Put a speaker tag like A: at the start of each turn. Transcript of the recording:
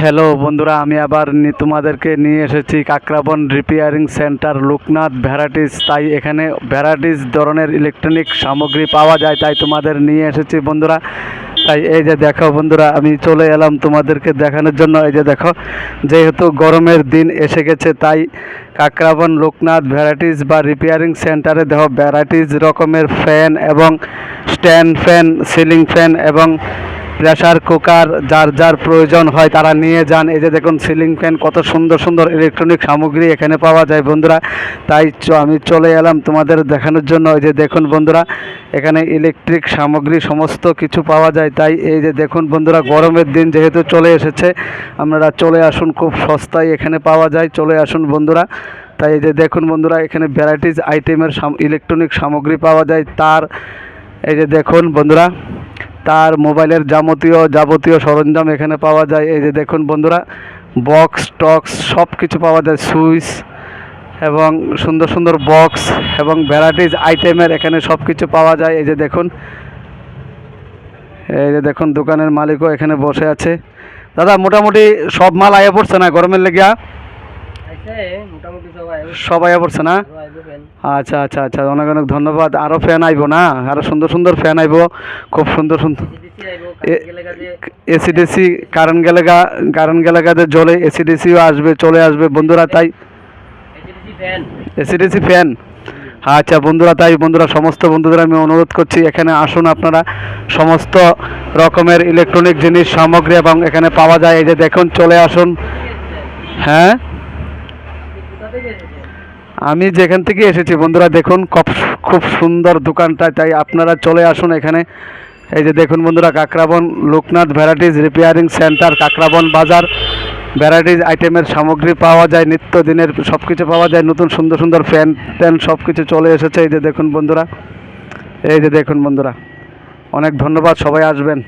A: Hello বন্ধুরা, আমি আবার তোমাদেরকে নিয়ে এসেছি Kakraban repairing centre Loknath varieties. তাই এখানে ভ্যারাইটিস ধরনের ইলেকট্রনিক সামগ্রী পাওয়া যায়, তাই তোমাদের নিয়ে এসেছি বন্ধুরা। তাই এই যে দেখো বন্ধুরা, আমি চলে এলাম তোমাদেরকে দেখানোর জন্য। এই যে দেখো, যেহেতু গরমের দিন এসে গেছে, তাই কাকরাবন লোকনাথ ভ্যারাইটিস বা রিপেয়ারিং সেন্টারে দেখো ভ্যারাইটিস রকমের ফ্যান এবং স্ট্যান্ড ফ্যান, সিলিং ফ্যান এবং প্রেসার কুকার যার যার প্রয়োজন হয় তারা নিয়ে যান। এই যে দেখুন সিলিং ফ্যান, কত সুন্দর সুন্দর ইলেকট্রনিক সামগ্রী এখানে পাওয়া যায় বন্ধুরা। তাই আমি চলে এলাম তোমাদের দেখানোর জন্য। এই যে দেখুন বন্ধুরা, এখানে ইলেকট্রিক সামগ্রী সমস্ত কিছু পাওয়া যায়। তাই এই যে দেখুন বন্ধুরা, গরমের দিন যেহেতু চলে এসেছে, আপনারা চলে আসুন, খুব সস্তায় এখানে পাওয়া যায়, চলে আসুন বন্ধুরা। তাই এই যে দেখুন বন্ধুরা, এখানে ভ্যারাইটিস আইটেমের ইলেকট্রনিক সামগ্রী পাওয়া যায়। তার এই যে দেখুন বন্ধুরা, তার মোবাইলের যাবতীয় সরঞ্জাম এখানে পাওয়া যায়। এই যে দেখুন বন্ধুরা, বক্স টক্স সব কিছু পাওয়া যায়, সুইচ এবং সুন্দর সুন্দর বক্স এবং ভ্যারাইটিস আইটেমের এখানে সব কিছু পাওয়া যায়। এই যে দেখুন দোকানের মালিকও এখানে বসে আছে। দাদা, মোটামুটি সব মাল আয়া পড়ছে না গরমের লেগিয়া? সব আয়া পড়ছে না? আচ্ছা আচ্ছা আচ্ছা, অনেক অনেক ধন্যবাদ। আরও ফ্যান আইব না? আরও সুন্দর সুন্দর ফ্যান আইব, খুব সুন্দর সুন্দর। এসিডিসি কারেন্ট গেলেগাতে জ্বলে, এসিডিসিও আসবে, চলে আসবে বন্ধুরা। তাই এসিডিসি ফ্যান, আচ্ছা বন্ধুরা। তাই বন্ধুরা, সমস্ত বন্ধুদের আমি অনুরোধ করছি, এখানে আসুন, আপনারা সমস্ত রকমের ইলেকট্রনিক জিনিস সামগ্রী এবং এখানে পাওয়া যায়। এই যে দেখুন, চলে আসুন। হ্যাঁ, আমি যেখান থেকে এসেছি বন্ধুরা, দেখুন খুব সুন্দর দোকানটা। তাই আপনারা চলে আসুন এখানে। এই যে দেখুন বন্ধুরা, Kakraban Loknath varieties repairing centre, Kakraban বাজার। ভ্যারাইটিস আইটেমের সামগ্রী পাওয়া যায়, নিত্যদিনের সব কিছু পাওয়া যায়, নতুন সুন্দর সুন্দর ফ্যান ট্যান সব কিছু চলে এসেছে। এই যে দেখুন বন্ধুরা, এই যে দেখুন বন্ধুরা, অনেক ধন্যবাদ, সবাই আসবেন।